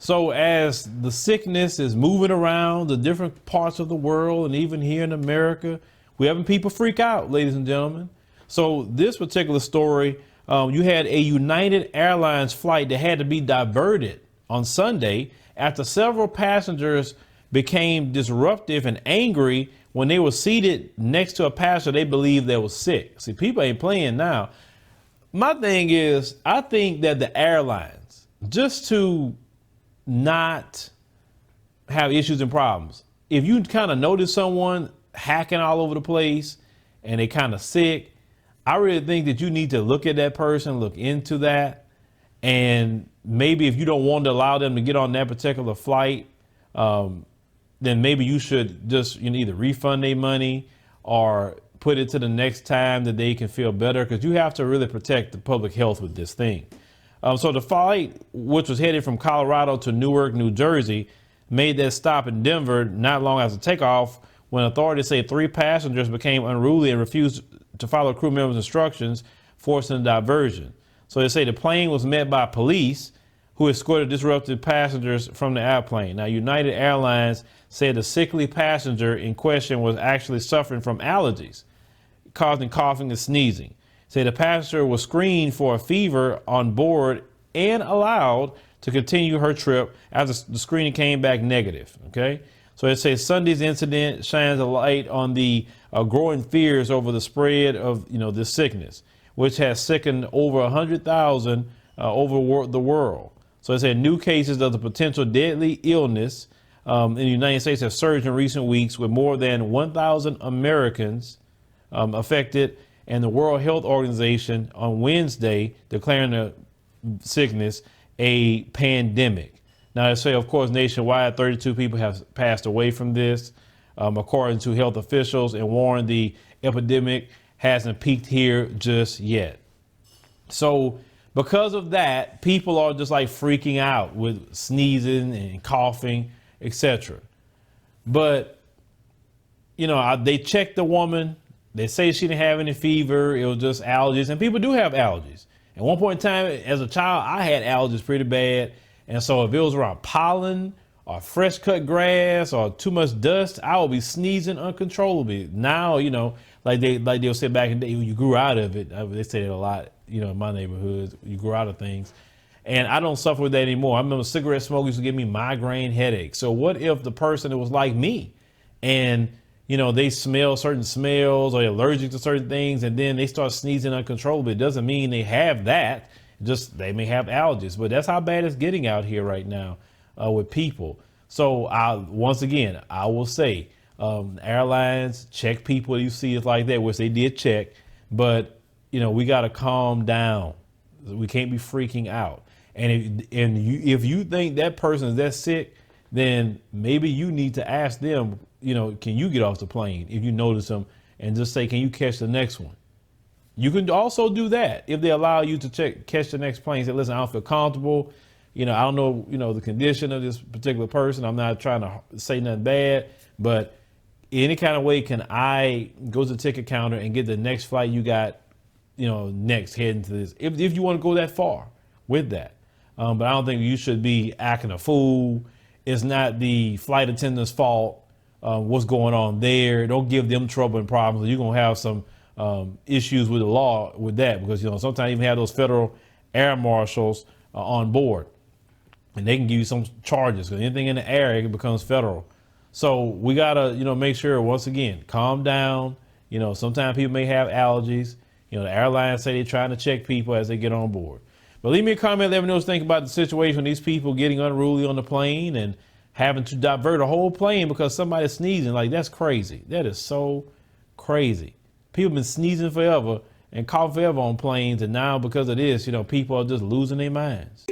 So as the sickness is moving around the different parts of the world and even here in America, we're having people freak out, ladies and gentlemen. So this particular story, you had a United Airlines flight that had to be diverted on Sunday after several passengers became disruptive and angry when they were seated next to a passenger they believed that was sick. See, people ain't playing now. My thing is, I think that the airlines, just to not have issues and problems, if you kind of notice someone hacking all over the place and they kind of sick, I really think that you need to look at that person, look into that. And maybe if you don't want to allow them to get on that particular flight, then maybe you should just either refund their money or put it to the next time that they can feel better, because you have to really protect the public health with this thing. So the flight, which was headed from Colorado to Newark, New Jersey, made that stop in Denver not long after takeoff, when authorities say 3 passengers became unruly and refused to follow crew members' instructions, forcing a diversion. So they say the plane was met by police who escorted disrupted passengers from the airplane. Now, United Airlines said the sickly passenger in question was actually suffering from allergies, causing coughing and sneezing. Say the passenger was screened for a fever on board and allowed to continue her trip after the screening came back negative. Okay. So it says Sunday's incident shines a light on the growing fears over the spread of, this sickness, which has sickened over 100,000 over the world. So it said new cases of the potential deadly illness in the United States have surged in recent weeks, with more than 1,000 Americans affected, and the World Health Organization on Wednesday declaring the sickness a pandemic. Now, they say, of course, nationwide, 32 people have passed away from this, according to health officials, and warned the epidemic hasn't peaked here just yet. So because of that, people are just like freaking out with sneezing and coughing, etc. But, they checked the woman. They say she didn't have any fever. It was just allergies. And people do have allergies. At one point in time, as a child, I had allergies pretty bad. And so if it was around pollen or fresh cut grass or too much dust, I would be sneezing uncontrollably. Now, like they'll say back in the day, you grew out of it. They say it a lot, in my neighborhood, you grew out of things. And I don't suffer with that anymore. I remember cigarette smoke used to give me migraine headaches. So what if the person that was like me and, they smell certain smells or they're allergic to certain things, and then they start sneezing uncontrollably? It doesn't mean they have that. Just they may have allergies, but that's how bad it's getting out here right now with people. So once again, I will say, airlines, check people you see is like that, which they did check, but we got to calm down. We can't be freaking out. And if you think that person is that sick, then maybe you need to ask them, can you get off the plane if you notice them, and just say, can you catch the next one? You can also do that if they allow you to catch the next plane. Say, listen, I don't feel comfortable. I don't know, the condition of this particular person. I'm not trying to say nothing bad, but any kind of way can I go to the ticket counter and get the next flight you got, next heading to this, if you want to go that far with that. But I don't think you should be acting a fool. It's not the flight attendant's fault. What's going on there? Don't give them trouble and problems. You're going to have some issues with the law with that, because, sometimes you even have those federal air marshals on board, and they can give you some charges, because anything in the air, it becomes federal. So we got to, make sure, once again, calm down. Sometimes people may have allergies. The airlines say they're trying to check people as they get on board. But leave me a comment, let me know what you think about the situation, these people getting unruly on the plane and having to divert a whole plane because somebody's sneezing. Like, that's crazy. That is so crazy. People have been sneezing forever and coughing forever on planes, and now because of this, people are just losing their minds.